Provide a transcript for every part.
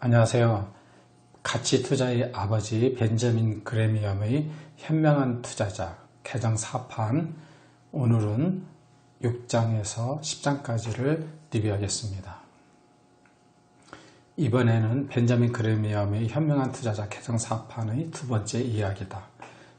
안녕하세요. 가치투자의 아버지 벤저민 그레미엄의 현명한 투자자 개정 4판, 오늘은 6장에서 10장까지를 리뷰하겠습니다. 이번에는 벤저민 그레미엄의 현명한 투자자 개정 4판의 두 번째 이야기다.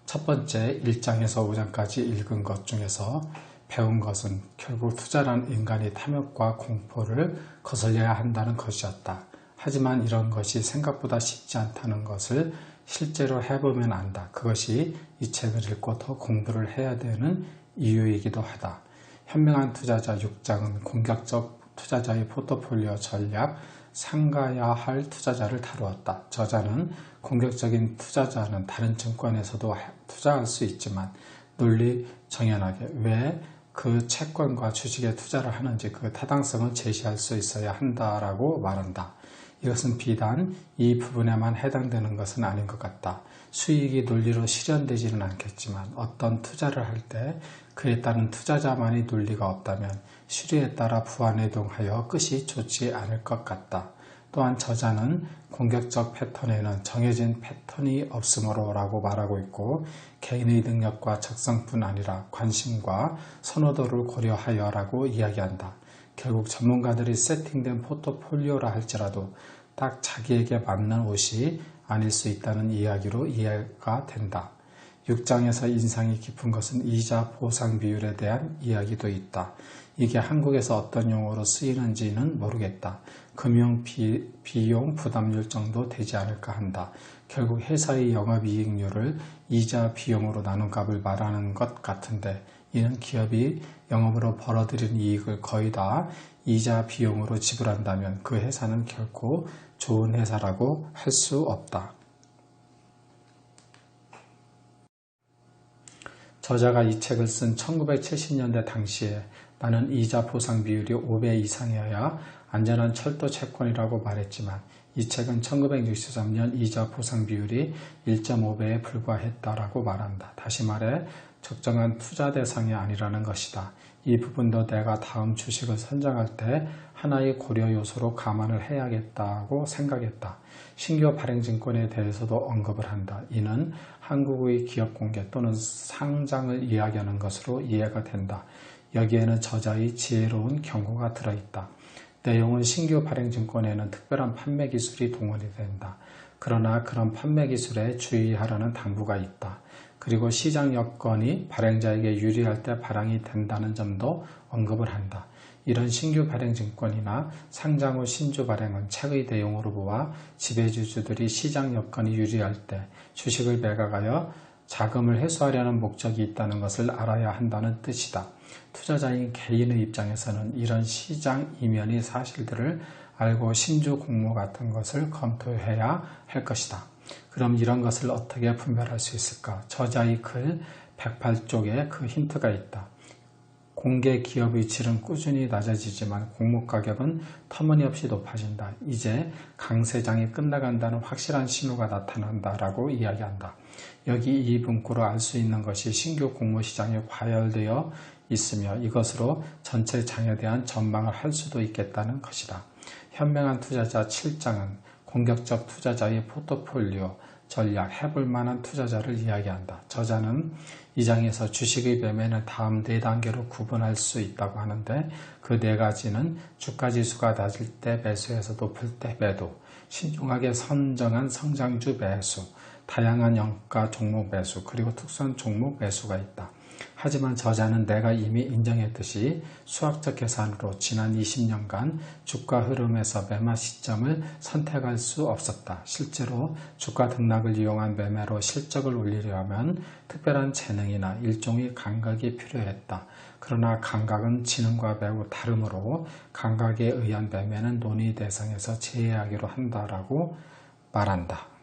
첫 번째 1장에서 5장까지 읽은 것 중에서 배운 것은 결국 투자란 인간이 탐욕과 공포를 거슬려야 한다는 것이었다. 하지만 이런 것이 생각보다 쉽지 않다는 것을 실제로 해보면 안다. 그것이 이 책을 읽고 더 공부를 해야 되는 이유이기도 하다. 현명한 투자자 6장은 공격적 투자자의 포트폴리오 전략, 상가야 할 투자자를 다루었다. 저자는 공격적인 투자자는 다른 증권에서도 투자할 수 있지만 논리 정연하게 왜 그 채권과 주식에 투자를 하는지 그 타당성을 제시할 수 있어야 한다라고 말한다. 이것은 비단 이 부분에만 해당되는 것은 아닌 것 같다. 수익이 논리로 실현되지는 않겠지만 어떤 투자를 할 때 그에 따른 투자자만의 논리가 없다면 실효에 따라 부안해동하여 끝이 좋지 않을 것 같다. 또한 저자는 공격적 패턴에는 정해진 패턴이 없으므로 라고 말하고 있고 개인의 능력과 적성뿐 아니라 관심과 선호도를 고려하여 라고 이야기한다. 결국 전문가들이 세팅된 포트폴리오라 할지라도 딱 자기에게 맞는 옷이 아닐 수 있다는 이야기로 이해가 된다. 6장에서 인상이 깊은 것은 이자 보상 비율에 대한 이야기도 있다. 이게 한국에서 어떤 용어로 쓰이는지는 모르겠다. 금융 비용 부담률 정도 되지 않을까 한다. 결국 회사의 영업이익률을 이자 비용으로 나눈 값을 말하는 것 같은데 이는 기업이 영업으로 벌어들인 이익을 거의 다 이자 비용으로 지불한다면 그 회사는 결코 좋은 회사라고 할 수 없다. 저자가 이 책을 쓴 1970년대 당시에 나는 이자 보상 비율이 5배 이상이어야 안전한 철도 채권이라고 말했지만 이 책은 1963년 이자 보상 비율이 1.5배에 불과했다라고 말한다. 다시 말해 적정한 투자 대상이 아니라는 것이다. 이 부분도 내가 다음 주식을 선정할 때 하나의 고려 요소로 감안을 해야겠다고 생각했다. 신규 발행증권에 대해서도 언급을 한다. 이는 한국의 기업 공개 또는 상장을 이야기하는 것으로 이해가 된다. 여기에는 저자의 지혜로운 경고가 들어있다. 내용은 신규 발행증권에는 특별한 판매 기술이 동원이 된다. 그러나 그런 판매 기술에 주의하라는 당부가 있다. 그리고 시장 여건이 발행자에게 유리할 때 발행이 된다는 점도 언급을 한다. 이런 신규 발행증권이나 상장 후 신주 발행은 책의 내용으로 보아 지배주주들이 시장 여건이 유리할 때 주식을 매각하여 자금을 회수하려는 목적이 있다는 것을 알아야 한다는 뜻이다. 투자자인 개인의 입장에서는 이런 시장 이면의 사실들을 알고 신주 공모 같은 것을 검토해야 할 것이다. 그럼 이런 것을 어떻게 분별할 수 있을까? 저자의 글 108쪽에 그 힌트가 있다. 공개 기업의 질은 꾸준히 낮아지지만 공모 가격은 터무니없이 높아진다. 이제 강세장이 끝나간다는 확실한 신호가 나타난다라고 이야기한다. 여기 이 문구로 알 수 있는 것이 신규 공모 시장이 과열되어 있으며 이것으로 전체 장에 대한 전망을 할 수도 있겠다는 것이다. 현명한 투자자 7장은 공격적 투자자의 포트폴리오 전략, 해볼 만한 투자자를 이야기한다. 저자는 이 장에서 주식의 매매는 다음 4단계로 구분할 수 있다고 하는데 그 4가지는 주가지수가 낮을 때 매수해서 높을 때 매도, 신중하게 선정한 성장주 매수, 다양한 영가 종목 매수, 그리고 특수한 종목 매수가 있다. 하지만 저자는 내가 이미 인정했듯이 수학적 계산으로 지난 20년간 주가 흐름에서 매매 시점을 선택할 수 없었다. 실제로 주가 등락을 이용한 매매로 실적을 올리려면 특별한 재능이나 일종의 감각이 필요했다. 그러나 감각은 지능과 매우 다르므로 감각에 의한 매매는 논의 대상에서 제외하기로 한다라고 말한다.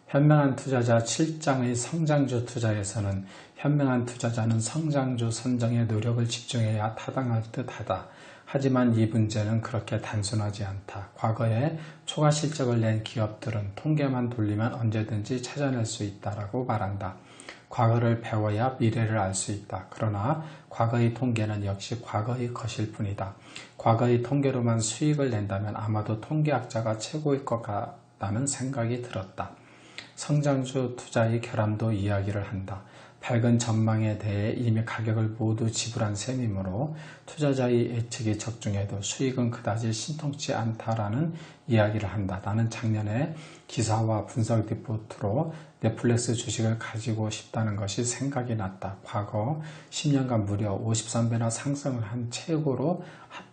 현명한 투자자 7장의 성장주 투자에서는 현명한 투자자는 성장주 선정에 노력을 집중해야 타당할 듯하다. 하지만 이 문제는 그렇게 단순하지 않다. 과거에 초과 실적을 낸 기업들은 통계만 돌리면 언제든지 찾아낼 수 있다라고 말한다. 과거를 배워야 미래를 알 수 있다. 그러나 과거의 통계는 역시 과거의 것일 뿐이다. 과거의 통계로만 수익을 낸다면 아마도 통계학자가 최고일 것 같다는 생각이 들었다. 성장주 투자의 결함도 이야기를 한다. 밝은 전망에 대해 이미 가격을 모두 지불한 셈이므로 투자자의 예측이 적중해도 수익은 그다지 신통치 않다라는 이야기를 한다. 나는 작년에 기사와 분석 리포트로 넷플릭스 주식을 가지고 싶다는 것이 생각이 났다. 과거 10년간 무려 53배나 상승을 한 최고로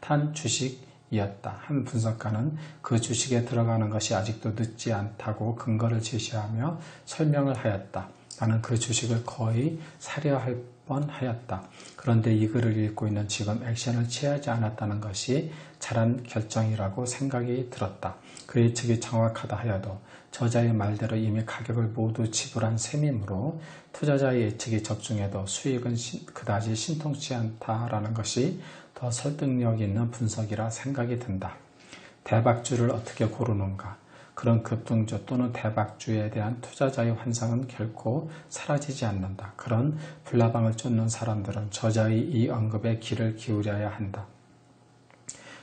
핫한 주식이었다. 한 분석가는 그 주식에 들어가는 것이 아직도 늦지 않다고 근거를 제시하며 설명을 하였다. 나는 그 주식을 거의 사려 할 뻔하였다. 그런데 이 글을 읽고 있는 지금 액션을 취하지 않았다는 것이 잘한 결정이라고 생각이 들었다. 그 예측이 정확하다 하여도 저자의 말대로 이미 가격을 모두 지불한 셈이므로 투자자의 예측이 적중해도 수익은 그다지 신통치 않다라는 것이 더 설득력 있는 분석이라 생각이 든다. 대박주를 어떻게 고르는가? 그런 급등주 또는 대박주에 대한 투자자의 환상은 결코 사라지지 않는다. 그런 불나방을 쫓는 사람들은 저자의 이 언급에 귀를 기울여야 한다.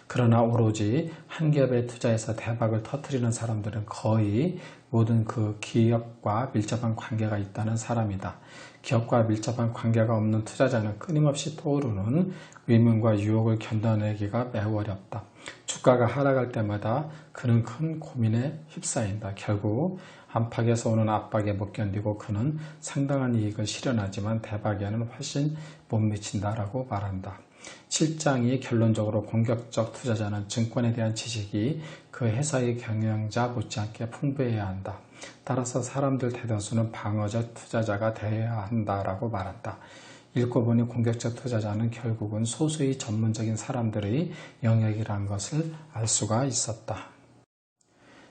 그러나 오로지 한 기업에 투자해서 대박을 터뜨리는 사람들은 거의 모든 그 기업과 밀접한 관계가 있다는 사람이다. 기업과 밀접한 관계가 없는 투자자는 끊임없이 떠오르는 위문과 유혹을 견뎌내기가 매우 어렵다. 주가가 하락할 때마다 그는 큰 고민에 휩싸인다. 결국 안팎에서 오는 압박에 못 견디고 그는 상당한 이익을 실현하지만 대박에는 훨씬 못 미친다라고 말한다. 7장이 결론적으로 공격적 투자자는 증권에 대한 지식이 그 회사의 경영자 못지않게 풍부해야 한다. 따라서 사람들 대다수는 방어적 투자자가 되어야 한다라고 말한다. 읽고 보니 공격적 투자자는 결국은 소수의 전문적인 사람들의 영역이라는 것을 알 수가 있었다.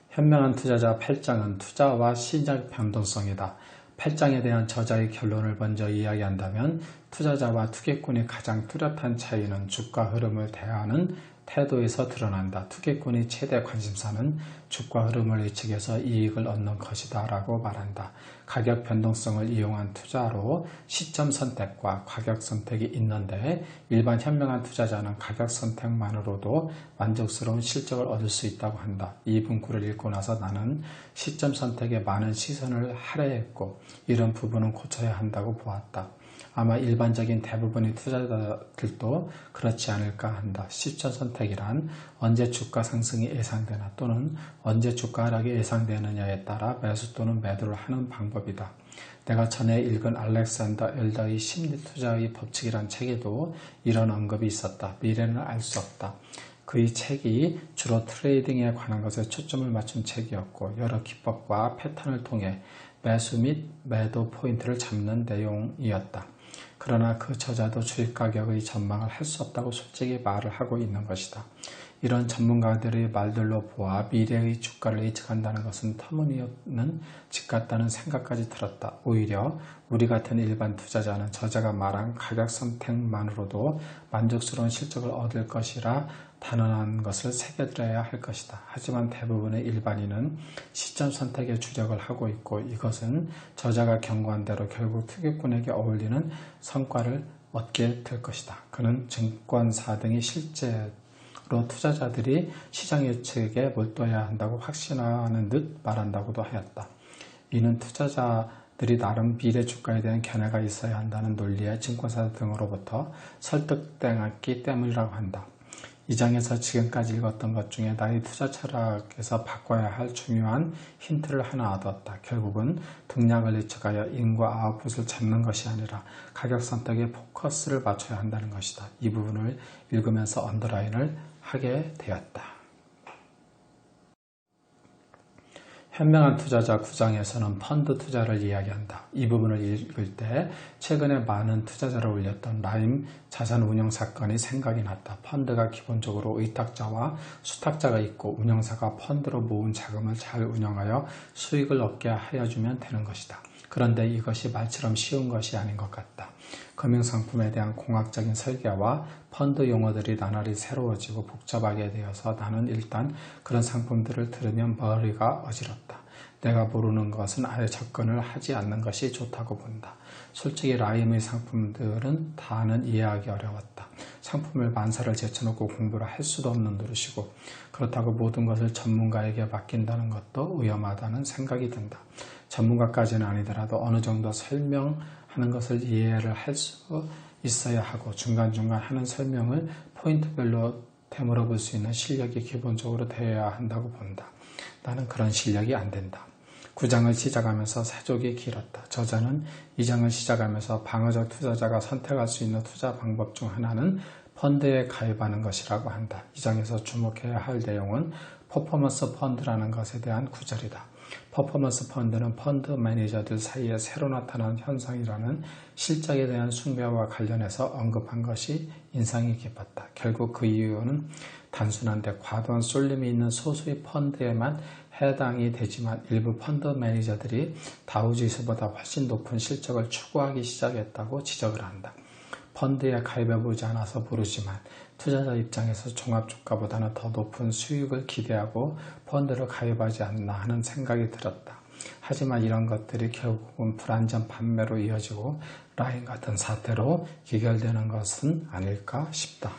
현명한 투자자 8장은 투자와 시장 변동성이다. 8장에 대한 저자의 결론을 먼저 이야기한다면 투자자와 투기꾼의 가장 뚜렷한 차이는 주가 흐름을 대하는 태도에서 드러난다. 투기꾼의 최대 관심사는 주가 흐름을 예측해서 이익을 얻는 것이다 라고 말한다. 가격 변동성을 이용한 투자로 시점 선택과 가격 선택이 있는데 일반 현명한 투자자는 가격 선택만으로도 만족스러운 실적을 얻을 수 있다고 한다. 이 문구를 읽고 나서 나는 시점 선택에 많은 시선을 할애했고 이런 부분은 고쳐야 한다고 보았다. 아마 일반적인 대부분의 투자자들도 그렇지 않을까 한다. 시점 선택이란 언제 주가 상승이 예상되나 또는 언제 주가 하락이 예상되느냐에 따라 매수 또는 매도를 하는 방법이다. 내가 전에 읽은 알렉산더 엘더의 심리투자의 법칙이란 책에도 이런 언급이 있었다. 미래는 알 수 없다. 그의 책이 주로 트레이딩에 관한 것에 초점을 맞춘 책이었고 여러 기법과 패턴을 통해 매수 및 매도 포인트를 잡는 내용이었다. 그러나 그 저자도 주식 가격의 전망을 할 수 없다고 솔직히 말을 하고 있는 것이다. 이런 전문가들의 말들로 보아 미래의 주가를 예측한다는 것은 터무니없는 짓 같다는 생각까지 들었다. 오히려 우리 같은 일반 투자자는 저자가 말한 가격 선택만으로도 만족스러운 실적을 얻을 것이라 단언한 것을 새겨들어야 할 것이다. 하지만 대부분의 일반인은 시점 선택에 주력을 하고 있고 이것은 저자가 경고한 대로 결국 투기꾼에게 어울리는 성과를 얻게 될 것이다. 그는 증권사 등이 실제로 투자자들이 시장 예측에 몰두해야 한다고 확신하는 듯 말한다고도 하였다. 이는 투자자들이 나름 미래 주가에 대한 견해가 있어야 한다는 논리에 증권사 등으로부터 설득당했기 때문이라고 한다. 이 장에서 지금까지 읽었던 것 중에 나의 투자 철학에서 바꿔야 할 중요한 힌트를 하나 얻었다. 결국은 등락을 예측하여 인과 아웃풋을 잡는 것이 아니라 가격 선택에 포커스를 맞춰야 한다는 것이다. 이 부분을 읽으면서 언더라인을 하게 되었다. 현명한 투자자 9장에서는 펀드 투자를 이야기한다. 이 부분을 읽을 때 최근에 많은 투자자를 올렸던 라임 자산운용 사건이 생각이 났다. 펀드가 기본적으로 의탁자와 수탁자가 있고 운영사가 펀드로 모은 자금을 잘 운영하여 수익을 얻게 하여주면 되는 것이다. 그런데 이것이 말처럼 쉬운 것이 아닌 것 같다. 금융상품에 대한 공학적인 설계와 펀드 용어들이 나날이 새로워지고 복잡하게 되어서 나는 일단 그런 상품들을 들으면 머리가 어지럽다. 내가 모르는 것은 아예 접근을 하지 않는 것이 좋다고 본다. 솔직히 라임의 상품들은 다는 이해하기 어려웠다. 상품을 만사를 제쳐놓고 공부를 할 수도 없는 노릇이고 그렇다고 모든 것을 전문가에게 맡긴다는 것도 위험하다는 생각이 든다. 전문가까지는 아니더라도 어느 정도 설명하는 것을 이해를 할 수 있어야 하고 중간중간 하는 설명을 포인트별로 되물어볼 수 있는 실력이 기본적으로 되어야 한다고 본다. 나는 그런 실력이 안 된다. 9장을 시작하면서 사족이 길었다. 저자는 이 장을 시작하면서 방어적 투자자가 선택할 수 있는 투자 방법 중 하나는 펀드에 가입하는 것이라고 한다. 이 장에서 주목해야 할 내용은 퍼포먼스 펀드라는 것에 대한 구절이다. 퍼포먼스 펀드는 펀드 매니저들 사이에 새로 나타난 현상이라는 실적에 대한 숭배와 관련해서 언급한 것이 인상이 깊었다. 결국 그 이유는 단순한데 과도한 쏠림이 있는 소수의 펀드에만 해당이 되지만 일부 펀드 매니저들이 다우지수보다 훨씬 높은 실적을 추구하기 시작했다고 지적을 한다. 펀드에 가입해보지 않아서 모르지만 투자자 입장에서 종합주가보다는 더 높은 수익을 기대하고 펀드를 가입하지 않나 하는 생각이 들었다. 하지만 이런 것들이 결국은 불안전 판매로 이어지고 라임 같은 사태로 귀결되는 것은 아닐까 싶다.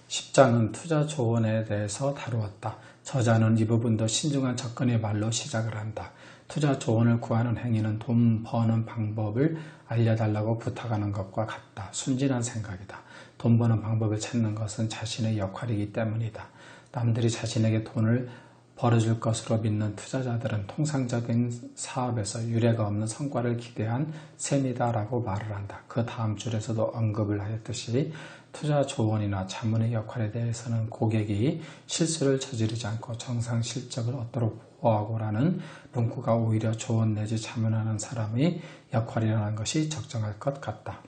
10장은 투자 조언에 대해서 다루었다. 저자는 이 부분도 신중한 접근의 말로 시작을 한다. 투자 조언을 구하는 행위는 돈 버는 방법을 알려달라고 부탁하는 것과 같다. 순진한 생각이다. 돈 버는 방법을 찾는 것은 자신의 역할이기 때문이다. 남들이 자신에게 돈을 벌어줄 것으로 믿는 투자자들은 통상적인 사업에서 유례가 없는 성과를 기대한 셈이다라고 말을 한다. 그 다음 줄에서도 언급을 하였듯이 투자 조언이나 자문의 역할에 대해서는 고객이 실수를 저지르지 않고 정상 실적을 얻도록 보호하고라는 문구가 오히려 조언 내지 자문하는 사람의 역할이라는 것이 적정할 것 같다.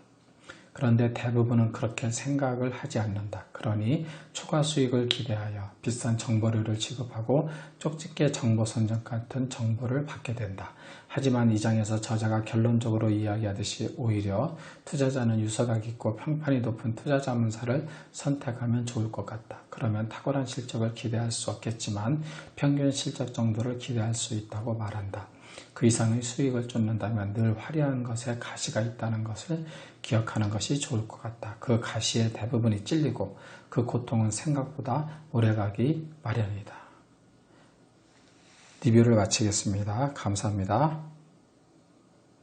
그런데 대부분은 그렇게 생각을 하지 않는다. 그러니 초과 수익을 기대하여 비싼 정보료를 지급하고 쪽집게 정보 선정 같은 정보를 받게 된다. 하지만 이 장에서 저자가 결론적으로 이야기하듯이 오히려 투자자는 유서가 깊고 평판이 높은 투자자문사를 선택하면 좋을 것 같다. 그러면 탁월한 실적을 기대할 수 없겠지만 평균 실적 정도를 기대할 수 있다고 말한다. 그 이상의 수익을 쫓는다면 늘 화려한 것에 가시가 있다는 것을 기억하는 것이 좋을 것 같다. 그 가시의 대부분이 찔리고 그 고통은 생각보다 오래가기 마련이다. 리뷰를 마치겠습니다. 감사합니다.